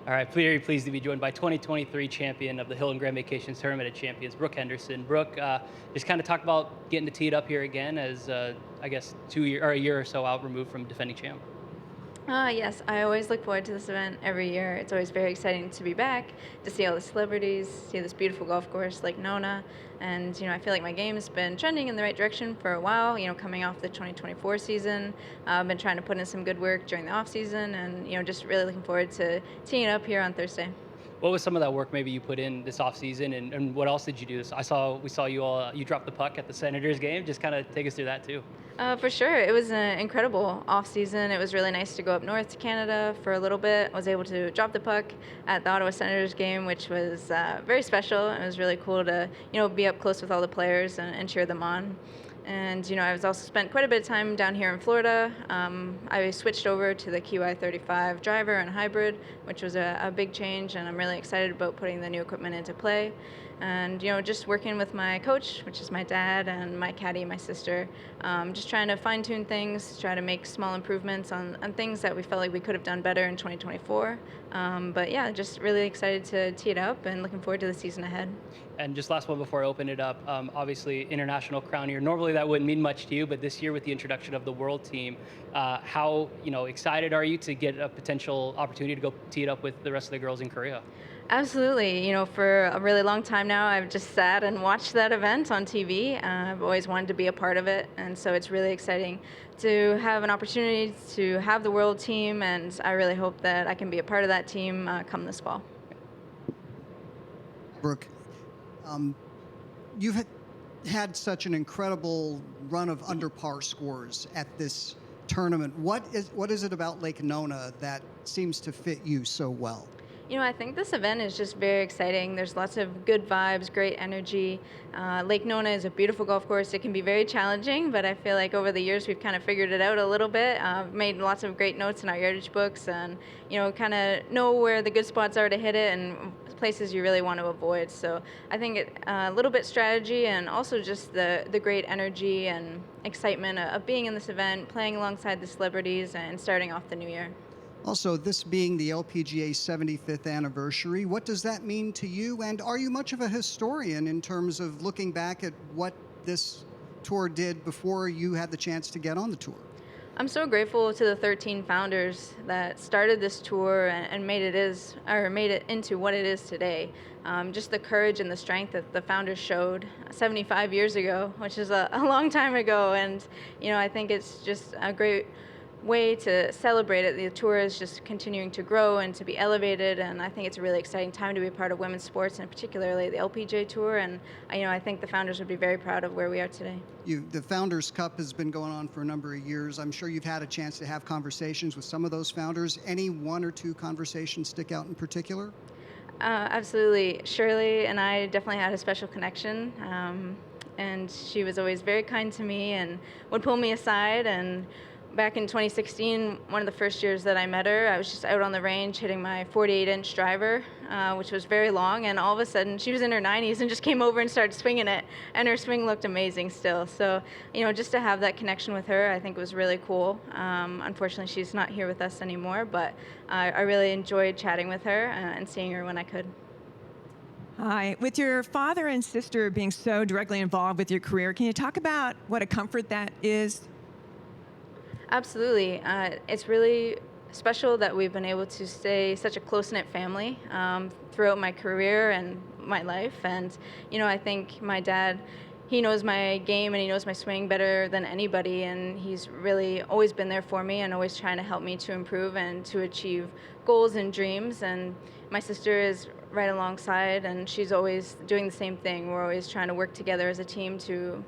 All right, very pleased to be joined by 2023 champion of the Hilton Grand Vacations Tournament of Champions, Brooke Henderson. Brooke, just kind of talk about getting to tee it up here again as I guess a year or so out removed from defending champ. Yes, I always look forward to this event every year. It's always very exciting to be back, to see all the celebrities, see this beautiful golf course like Nona. And, I feel like my game has been trending in the right direction for a while, coming off the 2024 season. I've been trying to put in some good work during the off season and, just really looking forward to teeing it up here on Thursday. What was some of that work maybe you put in this off season, and what else did you do? We saw you all you dropped the puck at the Senators game. Just kind of take us through that too. For sure. It was an incredible off season. It was really nice to go up north to Canada for a little bit. I was able to drop the puck at the Ottawa Senators game, which was very special. It was really cool to, be up close with all the players and cheer them on. And, I was also spent quite a bit of time down here in Florida. I switched over to the QI35 driver and hybrid, which was a big change, and I'm really excited about putting the new equipment into play. And, just working with my coach, which is my dad, and my caddy, my sister, just trying to fine tune things, try to make small improvements on things that we felt like we could have done better in 2024. But yeah, just really excited to tee it up and looking forward to the season ahead. And just last one before I open it up, obviously international crown year. Normally that wouldn't mean much to you, but this year with the introduction of the world team, how excited are you to get a potential opportunity to go tee it up with the rest of the girls in Korea? Absolutely. For a really long time now, I've just sat and watched that event on TV. I've always wanted to be a part of it, and so it's really exciting to have an opportunity to have the world team, and I really hope that I can be a part of that team come this fall. Brooke, you've had such an incredible run of under par scores at this tournament. What is it about Lake Nona that seems to fit you so well? I think this event is just very exciting. There's lots of good vibes, great energy. Lake Nona is a beautiful golf course. It can be very challenging, but I feel like over the years we've kind of figured it out a little bit. Made lots of great notes in our yardage books and, kind of know where the good spots are to hit it and places you really want to avoid. So I think a little bit strategy and also just the great energy and excitement of being in this event, playing alongside the celebrities and starting off the new year. Also, this being the LPGA 75th anniversary, what does that mean to you? And are you much of a historian in terms of looking back at what this tour did before you had the chance to get on the tour? I'm so grateful to the 13 founders that started this tour and made it into what it is today. Just the courage and the strength that the founders showed 75 years ago, which is a long time ago. And, I think it's just a great way to celebrate it. The tour is just continuing to grow and to be elevated, and I think it's a really exciting time to be a part of women's sports, and particularly the LPGA Tour. And I think the founders would be very proud of where we are today. The Founders Cup has been going on for a number of years. I'm sure you've had a chance to have conversations with some of those founders. Any one or two conversations stick out in particular? Absolutely. Shirley and I definitely had a special connection. And she was always very kind to me and would pull me aside. And back in 2016, one of the first years that I met her, I was just out on the range hitting my 48-inch driver, which was very long, and all of a sudden she was in her 90s and just came over and started swinging it, and her swing looked amazing still. So, just to have that connection with her, I think was really cool. Unfortunately, she's not here with us anymore, but I really enjoyed chatting with her and seeing her when I could. Hi. With your father and sister being so directly involved with your career, can you talk about what a comfort that is? Absolutely. It's really special that we've been able to stay such a close-knit family throughout my career and my life. And, I think my dad, he knows my game and he knows my swing better than anybody. And he's really always been there for me and always trying to help me to improve and to achieve goals and dreams. And my sister is right alongside, and she's always doing the same thing. We're always trying to work together as a team to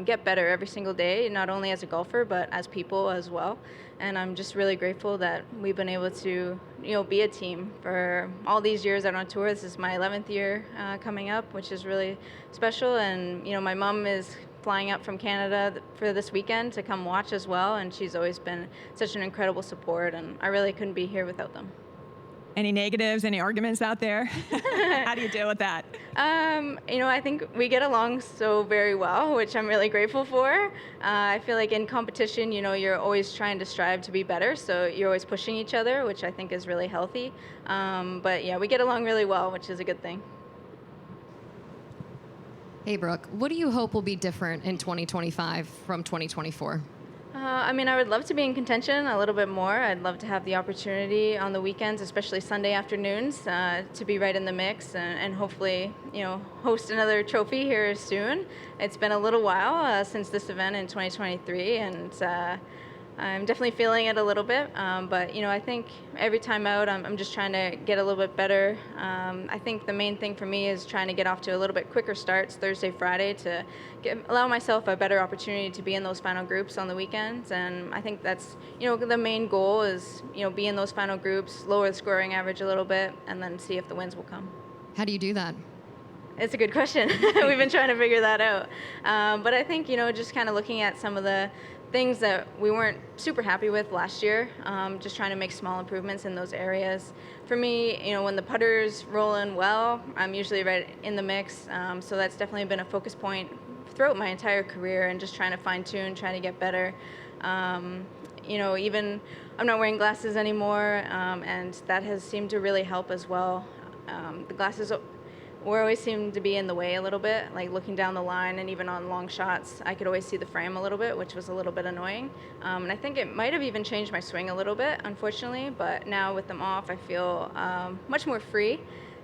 get better every single day, not only as a golfer, but as people as well. And I'm just really grateful that we've been able to, be a team for all these years out on tour. This is my 11th year coming up, which is really special. And, my mom is flying up from Canada for this weekend to come watch as well, and she's always been such an incredible support, and I really couldn't be here without them. Any negatives, any arguments out there? How do you deal with that? I think we get along so very well, which I'm really grateful for. I feel like in competition, you're always trying to strive to be better, so you're always pushing each other, which I think is really healthy. But yeah, we get along really well, which is a good thing. Hey, Brooke, what do you hope will be different in 2025 from 2024? I would love to be in contention a little bit more. I'd love to have the opportunity on the weekends, especially Sunday afternoons, to be right in the mix and hopefully, host another trophy here soon. It's been a little while since this event in 2023, and I'm definitely feeling it a little bit. But I think every time out, I'm just trying to get a little bit better. I think the main thing for me is trying to get off to a little bit quicker starts Thursday, Friday to allow myself a better opportunity to be in those final groups on the weekends. And I think that's, the main goal is, be in those final groups, lower the scoring average a little bit, and then see if the wins will come. How do you do that? It's a good question. We've been trying to figure that out. But I think, just kind of looking at some of the things that we weren't super happy with last year, just trying to make small improvements in those areas. For me, when the putter's rolling well, I'm usually right in the mix. So that's definitely been a focus point throughout my entire career, and just trying to fine tune, trying to get better. Even I'm not wearing glasses anymore, and that has seemed to really help as well. The glasses always seem to be in the way a little bit, like looking down the line, and even on long shots, I could always see the frame a little bit, which was a little bit annoying. And I think it might have even changed my swing a little bit, unfortunately, but now with them off, I feel much more free,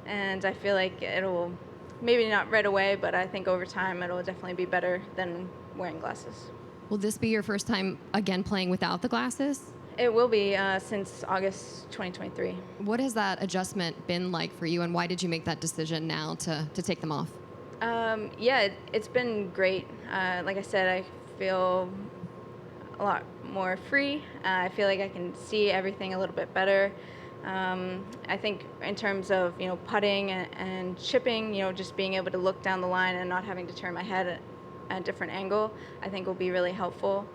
and I feel like it'll, maybe not right away, but I think over time it'll definitely be better than wearing glasses. Will this be your first time again playing without the glasses? It will be since August 2023. What has that adjustment been like for you, and why did you make that decision now to take them off? It's been great. Like I said, I feel a lot more free. I feel like I can see everything a little bit better. I think in terms of putting and chipping, just being able to look down the line and not having to turn my head at a different angle, I think will be really helpful.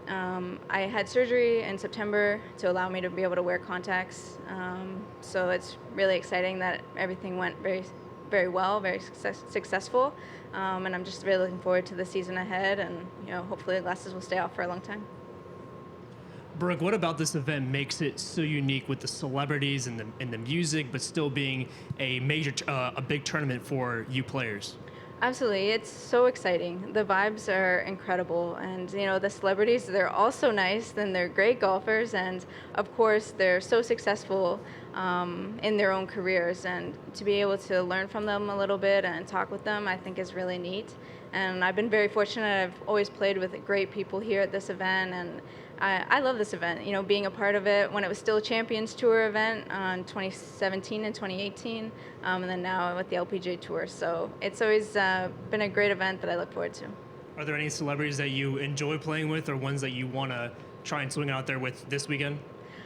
I had surgery in September to allow me to be able to wear contacts. So it's really exciting that everything went very, very well, very successful. And I'm just really looking forward to the season ahead, and hopefully the glasses will stay off for a long time. Brooke, what about this event makes it so unique with the celebrities and the music, but still being a big tournament for you players? Absolutely. It's so exciting. The vibes are incredible. And, the celebrities, they're all so nice, and they're great golfers. And, of course, they're so successful in their own careers. And to be able to learn from them a little bit and talk with them, I think is really neat. And I've been very fortunate. I've always played with great people here at this event. And I love this event, being a part of it when it was still a Champions Tour event in 2017 and 2018, and then now with the LPGA Tour. So it's always been a great event that I look forward to. Are there any celebrities that you enjoy playing with, or ones that you want to try and swing out there with this weekend?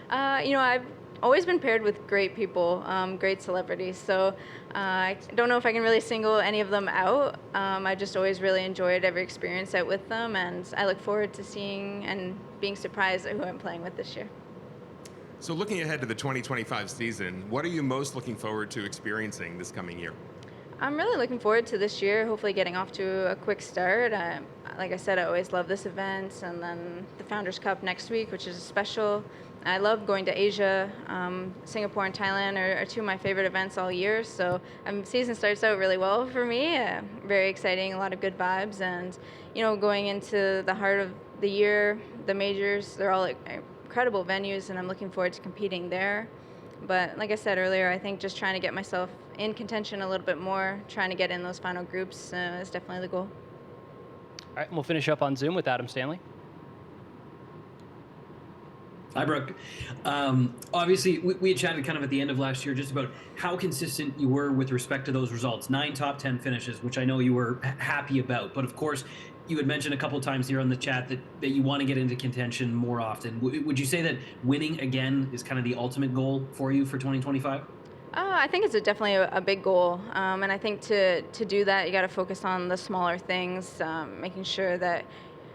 I've always been paired with great people, great celebrities. So I don't know if I can really single any of them out. I just always really enjoyed every experience out with them, and I look forward to seeing and being surprised at who I'm playing with this year. So looking ahead to the 2025 season, what are you most looking forward to experiencing this coming year? I'm really looking forward to this year, hopefully getting off to a quick start. Like I said, I always love this event, and then the Founders Cup next week, which is special. I love going to Asia. Singapore and Thailand are two of my favorite events all year, so season starts out really well for me. Very exciting, a lot of good vibes, and going into the heart of the year, the majors, they're all incredible venues, and I'm looking forward to competing there. But like I said earlier, I think just trying to get myself in contention a little bit more, trying to get in those final groups is definitely the goal. All right, we'll finish up on Zoom with Adam Stanley. Hi, Brooke. Obviously, we had chatted kind of at the end of last year just about how consistent you were with respect to those results. 9 top 10 finishes, which I know you were happy about. But of course, you had mentioned a couple times here on the chat that you want to get into contention more often. Would you say that winning again is kind of the ultimate goal for you for 2025? I think it's definitely a big goal, and I think to do that, you got to focus on the smaller things, making sure that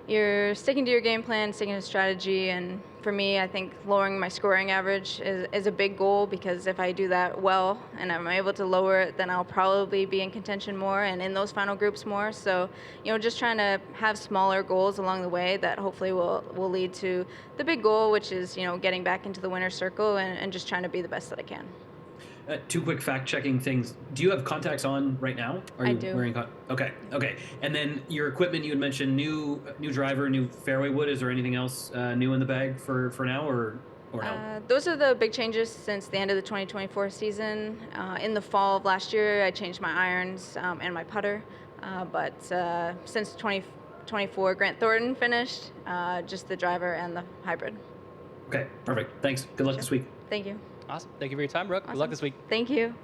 you're sticking to your game plan, sticking to strategy, and For me, I think lowering my scoring average is a big goal, because if I do that well and I'm able to lower it, then I'll probably be in contention more and in those final groups more. So, just trying to have smaller goals along the way that hopefully will lead to the big goal, which is, getting back into the winner's circle and just trying to be the best that I can. Two quick fact-checking things. Do you have contacts on right now? Are I you do. wearing okay. And then your equipment, you had mentioned new driver, new fairway wood. Is there anything else new in the bag for now, or no? Those are the big changes since the end of the 2024 season. In the fall of last year, I changed my irons and my putter. But since 2024, Grant Thornton finished, just the driver and the hybrid. Okay, perfect. Thanks. Good luck this week. Thank you. Awesome. Thank you for your time, Brooke. Good luck Awesome. this week. Thank you.